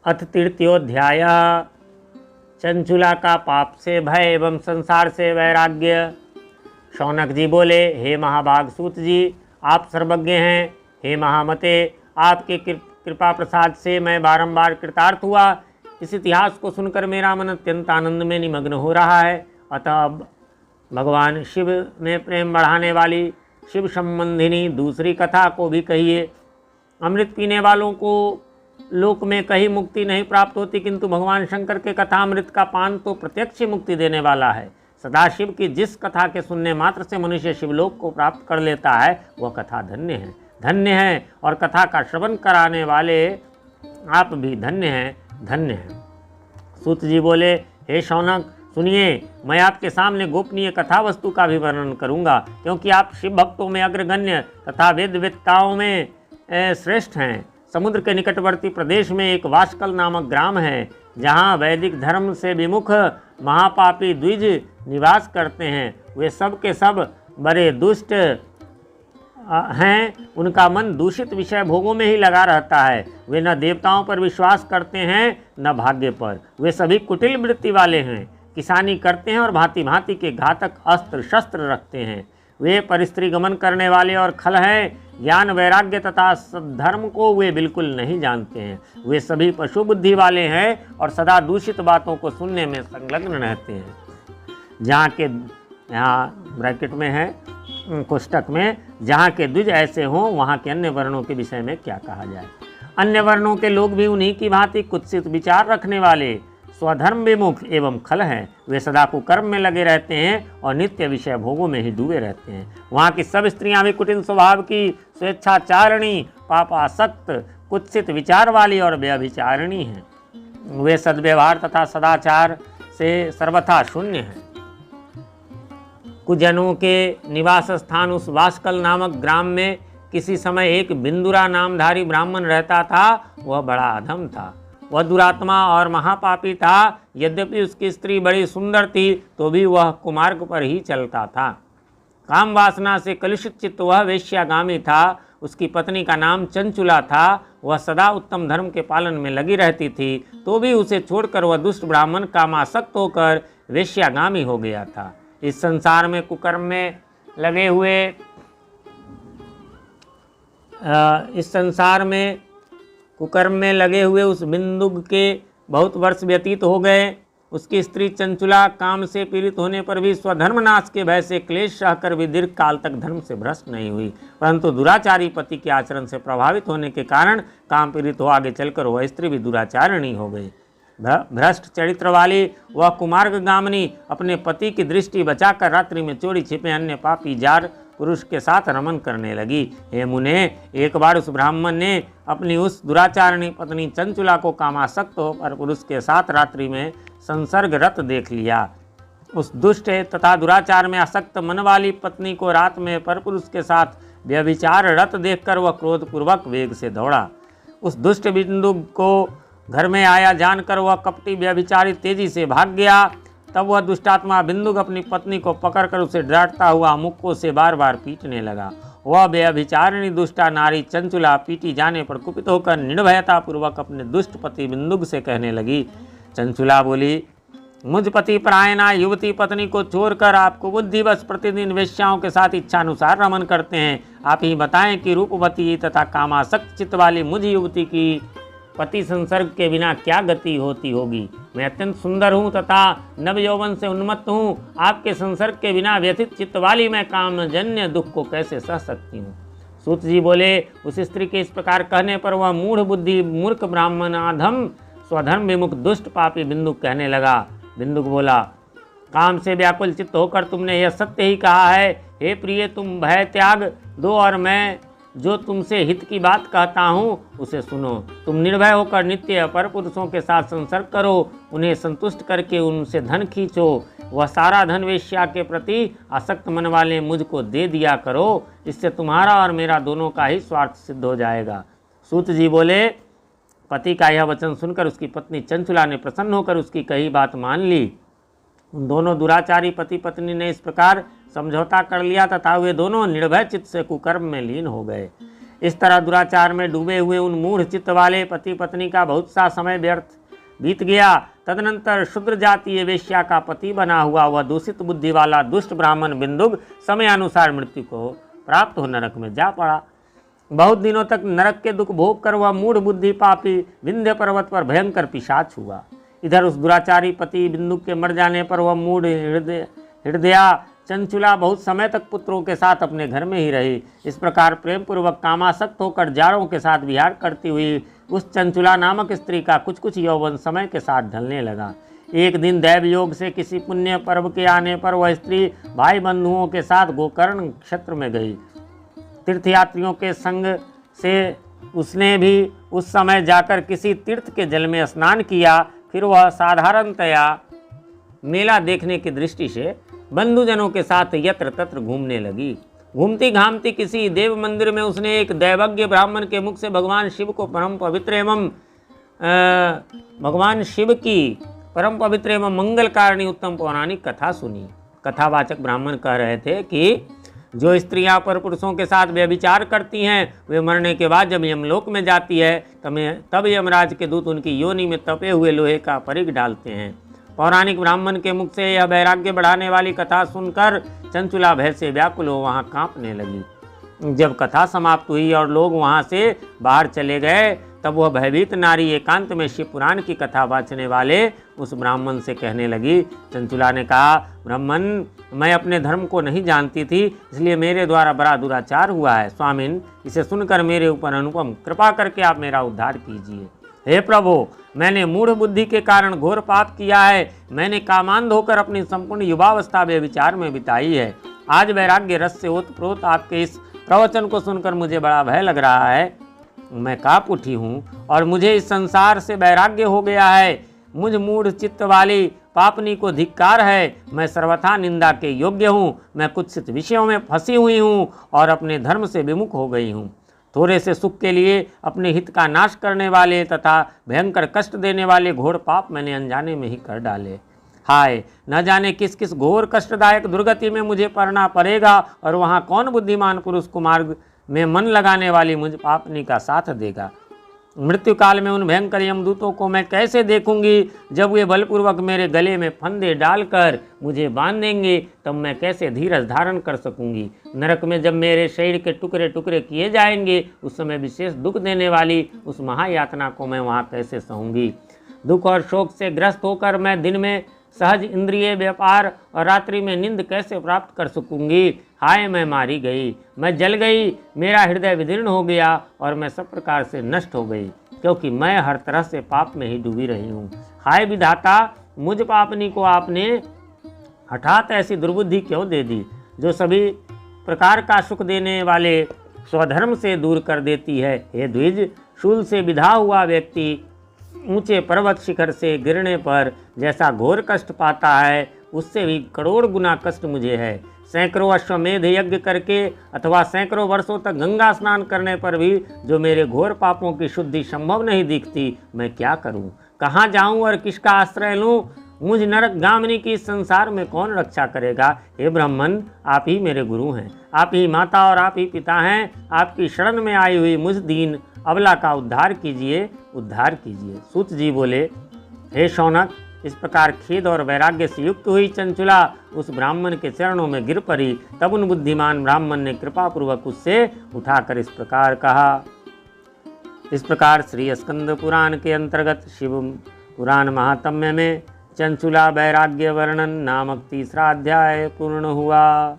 अथ तृतीयोध्याय। चंचुला का पाप से भय एवं संसार से वैराग्य। शौनक जी बोले, हे महाभाग सूत जी, आप सर्वज्ञ हैं। हे महामते, आपके कृपा प्रसाद से मैं बारंबार कृतार्थ हुआ। इस इतिहास को सुनकर मेरा मन अत्यंत आनंद में निमग्न हो रहा है। अतः अब भगवान शिव में प्रेम बढ़ाने वाली शिव संबंधिनी दूसरी कथा को भी कहिए। अमृत पीने वालों को लोक में कहीं मुक्ति नहीं प्राप्त होती, किंतु भगवान शंकर के कथा अमृत का पान तो प्रत्यक्ष मुक्ति देने वाला है। सदाशिव की जिस कथा के सुनने मात्र से मनुष्य शिवलोक को प्राप्त कर लेता है, वह कथा धन्य है, धन्य है। और कथा का श्रवण कराने वाले आप भी धन्य हैं, धन्य हैं। सूत जी बोले, हे शौनक सुनिए, मैं आपके सामने गोपनीय कथा वस्तु का भी वर्णन करूंगा, क्योंकि आप शिव भक्तों में अग्रगण्य तथा वेदवेत्ताओं में श्रेष्ठ हैं। समुद्र के निकटवर्ती प्रदेश में एक वास्कल नामक ग्राम है, जहाँ वैदिक धर्म से विमुख महापापी द्विज निवास करते हैं। वे सब के सब बड़े दुष्ट हैं। उनका मन दूषित विषय भोगों में ही लगा रहता है। वे न देवताओं पर विश्वास करते हैं न भाग्य पर। वे सभी कुटिल वृत्ति वाले हैं, किसानी करते हैं और भांति भांति के घातक अस्त्र शस्त्र रखते हैं। वे परिस्त्री गमन करने वाले और खल हैं। ज्ञान वैराग्य तथा सद्धर्म को वे बिल्कुल नहीं जानते हैं। वे सभी पशु बुद्धि वाले हैं और सदा दूषित बातों को सुनने में संलग्न रहते हैं। यहाँ ब्रैकेट में है कोष्टक में, जहाँ के द्विज ऐसे हों, वहाँ के अन्य वर्णों के विषय में क्या कहा जाए। अन्य वर्णों के लोग भी उन्हीं की भांति कुत्सित विचार रखने वाले, स्वधर्म विमुख एवं खल हैं। वे सदा कुकर्म में लगे रहते हैं और नित्य विषय भोगों में ही डूबे रहते हैं। वहाँ की सब स्त्रियां भी कुटिल स्वभाव की, स्वेच्छाचारिणी, पापासक्त, कुत्सित विचार वाली और व्यभिचारिणी हैं। वे सद्व्यवहार तथा सदाचार से सर्वथा शून्य हैं। कुजनों के निवास स्थान उस वास्कल नामक ग्राम में किसी समय एक बिंदुरा नामधारी ब्राह्मण रहता था। वह बड़ा अधम था, वह दुरात्मा और महापापी था। यद्यपि उसकी स्त्री बड़ी सुंदर थी, तो भी वह कुमार्ग पर ही चलता था। काम वासना से कलुषित चित्त वह वेश्यागामी था। उसकी पत्नी का नाम चंचुला था। वह सदा उत्तम धर्म के पालन में लगी रहती थी, तो भी उसे छोड़कर वह दुष्ट ब्राह्मण कामासक्त होकर वेश्यागामी हो गया था। इस संसार में कुकर्म में लगे हुए कुकर्म में लगे हुए उस बिंदुक के बहुत वर्ष व्यतीत हो गए। उसकी स्त्री चंचुला काम से पीड़ित होने पर भी स्वधर्मनाश के भय से क्लेश सहकर भी दीर्घ काल तक धर्म से भ्रष्ट नहीं हुई, परंतु दुराचारी पति के आचरण से प्रभावित होने के कारण काम पीड़ित हो आगे चलकर वह स्त्री भी दुराचारिणी हो गई। भ्रष्ट चरित्र वाली वह कुमार्ग गामिनी अपने पति की दृष्टि बचाकर रात्रि में चोरी छिपे अन्य पापी जार पुरुष के साथ रमन करने लगी। हे मुने, एक बार उस ब्राह्मण ने अपनी उस दुराचारिणी पत्नी चंचुला को कामासक्त होकर पुरुष के साथ रात्रि में संसर्ग रत देख लिया। उस दुष्ट तथा दुराचार में आसक्त मन वाली पत्नी को रात में परपुरुष के साथ व्यभिचार रत देखकर वह क्रोधपूर्वक वेग से दौड़ा। उस दुष्ट बिंदु को घर में आया जानकर वह कपटी व्यभिचारी तेजी से भाग गया। तब वह दुष्टात्मा बिंदुक अपनी पत्नी को पकड़कर उसे डांटता हुआ मुक्कों से बार बार पीटने लगा। वह व्यभिचारिणी दुष्टा नारी चंचुला पीटी जाने पर कुपित होकर निर्भयता पूर्वक अपने दुष्ट पति बिंदुक से कहने लगी। चंचुला बोली, मुझ पति परायणा युवती पत्नी को छोड़कर आपको बुद्धिवश प्रतिदिन वेश्याओं के साथ इच्छानुसार रमन करते हैं। आप ही बताएं कि रूपवती तथा कामासक्त चित्त वाली मुझ युवती की पति संसर्ग के बिना क्या गति होती होगी। मैं अत्यंत सुंदर हूँ तथा नव यौवन से उन्मत्त हूँ। आपके संसर्ग के बिना व्यथित चित्त वाली मैं कामजन्य दुख को कैसे सह सकती हूँ। सूत जी बोले, उस स्त्री के इस प्रकार कहने पर वह मूढ़ बुद्धि मूर्ख ब्राह्मण अधम स्वधर्म विमुख दुष्ट पापी बिंदुक कहने लगा। बिंदुक बोला, काम से व्याकुल चित्त होकर तुमने यह सत्य ही कहा है। हे प्रिय, तुम भय त्याग दो और मैं जो तुमसे हित की बात कहता हूँ उसे सुनो। तुम निर्भय होकर नित्य पर पुरुषों के साथ संसर्ग करो, उन्हें संतुष्ट करके उनसे धन खींचो। वह सारा धन वेश्या के प्रति आसक्त मन वाले मुझको दे दिया करो। इससे तुम्हारा और मेरा दोनों का ही स्वार्थ सिद्ध हो जाएगा। सूत जी बोले, पति का यह वचन सुनकर उसकी पत्नी चंचुला ने प्रसन्न होकर उसकी कही बात मान ली। उन दोनों दुराचारी पति पत्नी ने इस प्रकार समझौता कर लिया तथा वे दोनों निर्भय चित्त से कुकर्म में लीन हो गए। इस तरह दुराचार में डूबे हुए उन मूढ़ चित्त वाले पति पत्नी का बहुत सा समय व्यर्थ बीत गया। तदनंतर शूद्र जातीय वेश्या का पति बना हुआ वह दूषित बुद्धि वाला दुष्ट ब्राह्मण बिंदुक समयानुसार मृत्यु को प्राप्त हो नरक में जा पड़ा। बहुत दिनों तक नरक के दुख भोग कर वह मूढ़ बुद्धि पापी विंध्य पर्वत पर भयंकर पिशाच हुआ। इधर उस दुराचारी पति बिंदुक के मर जाने पर वह मूढ़ हृदया चंचुला बहुत समय तक पुत्रों के साथ अपने घर में ही रही। इस प्रकार प्रेम पूर्वक कामासक्त होकर जारों के साथ विहार करती हुई उस चंचुला नामक स्त्री का कुछ कुछ यौवन समय के साथ ढलने लगा। एक दिन दैव योग से किसी पुण्य पर्व के आने पर वह स्त्री भाई बंधुओं के साथ गोकर्ण क्षेत्र में गई। तीर्थयात्रियों के संग से उसने भी उस समय जाकर किसी तीर्थ के जल में स्नान किया। फिर वह साधारणतया मेला देखने की दृष्टि से बंधुजनों के साथ यत्र तत्र घूमने लगी। घूमती घामती किसी देव मंदिर में उसने एक दैवज्ञ ब्राह्मण के मुख से भगवान शिव को परम पवित्र एवं भगवान शिव की परम पवित्र एवं मंगलकारिणी उत्तम पौराणिक कथा सुनी। कथावाचक ब्राह्मण कह रहे थे कि जो स्त्रियां पर पुरुषों के साथ व्यभिचार करती हैं वे मरने के बाद जब यमलोक में जाती है तब यमराज के दूत उनकी योनि में तपे हुए लोहे का परिघ डालते हैं। पौराणिक ब्राह्मण के मुख से यह वैराग्य बढ़ाने वाली कथा सुनकर चंचुला भय से व्याकुल हो वहाँ कांपने लगी। जब कथा समाप्त हुई और लोग वहाँ से बाहर चले गए तब वह भयभीत नारी एकांत में शिव पुराण की कथा वाचने वाले उस ब्राह्मण से कहने लगी। चंचुला ने कहा, ब्राह्मण, मैं अपने धर्म को नहीं जानती थी, इसलिए मेरे द्वारा बड़ा दुराचार हुआ है। स्वामिन, इसे सुनकर मेरे ऊपर अनुपम कृपा करके आप मेरा उद्धार कीजिए। हे प्रभु, मैंने मूढ़ बुद्धि के कारण घोर पाप किया है। मैंने कामांध होकर अपनी संपूर्ण युवावस्था व्यभिचार में बिताई है। आज वैराग्य रस से ओतप्रोत आपके इस प्रवचन को सुनकर मुझे बड़ा भय लग रहा है। मैं काँप उठी हूँ और मुझे इस संसार से वैराग्य हो गया है। मुझ मूढ़ चित्त वाली पापनी को धिक्कार है। मैं सर्वथा निंदा के योग्य हूँ। मैं कुत्सित विषयों में फंसी हुई हूँ और अपने धर्म से विमुख हो गई हूँ। थोड़े से सुख के लिए अपने हित का नाश करने वाले तथा भयंकर कष्ट देने वाले घोर पाप मैंने अनजाने में ही कर डाले। हाय, न जाने किस किस घोर कष्टदायक दुर्गति में मुझे पड़ना पड़ेगा और वहाँ कौन बुद्धिमान पुरुष को मार्ग में मन लगाने वाली मुझ पापनी का साथ देगा। मृत्यु काल में उन भयंकर यमदूतों को मैं कैसे देखूंगी। जब वे बलपूर्वक मेरे गले में फंदे डालकर मुझे बांध देंगे तब मैं कैसे धीरज धारण कर सकूंगी। नरक में जब मेरे शरीर के टुकड़े टुकड़े किए जाएंगे उस समय विशेष दुख देने वाली उस महायातना को मैं वहाँ कैसे सहूंगी। दुख और शोक से ग्रस्त होकर मैं दिन में सहज इंद्रिय व्यापार और रात्रि में नींद कैसे प्राप्त कर सकूंगी। हाय, मैं मारी गई, मैं जल गई, मेरा हृदय विदीर्ण हो गया और मैं सब प्रकार से नष्ट हो गई, क्योंकि मैं हर तरह से पाप में ही डूबी रही हूँ। हाय विधाता, मुझ पापनी को आपने हठात ऐसी दुर्बुद्धि क्यों दे दी जो सभी प्रकार का सुख देने वाले स्वधर्म से दूर कर देती है। हे द्विज, शूल से विधा हुआ व्यक्ति ऊंचे पर्वत शिखर से गिरने पर जैसा घोर कष्ट पाता है उससे भी करोड़ गुना कष्ट मुझे है। सैकड़ों अश्वमेध यज्ञ करके अथवा सैकड़ों वर्षों तक गंगा स्नान करने पर भी जो मेरे घोर पापों की शुद्धि संभव नहीं दिखती, मैं क्या करूं? कहाँ जाऊं और किसका आश्रय लूं? मुझ नरक गामिनी की संसार में कौन रक्षा करेगा? हे ब्राह्मण, आप ही मेरे गुरु हैं, आप ही माता और आप ही पिता हैं। आपकी शरण में आई हुई मुझ दीन अबला का उद्धार कीजिए, उद्धार कीजिए। सूत जी बोले, हे शौनक, इस प्रकार खेद और वैराग्य से युक्त हुई चंचुला उस ब्राह्मण के चरणों में गिर पड़ी। तब उन बुद्धिमान ब्राह्मण ने कृपापूर्वक उससे उठाकर इस प्रकार कहा। इस प्रकार श्री स्कंद पुराण के अंतर्गत शिव पुराण महात्म्य में चंचुला वैराग्य वर्णन नामक तीसरा अध्याय पूर्ण हुआ।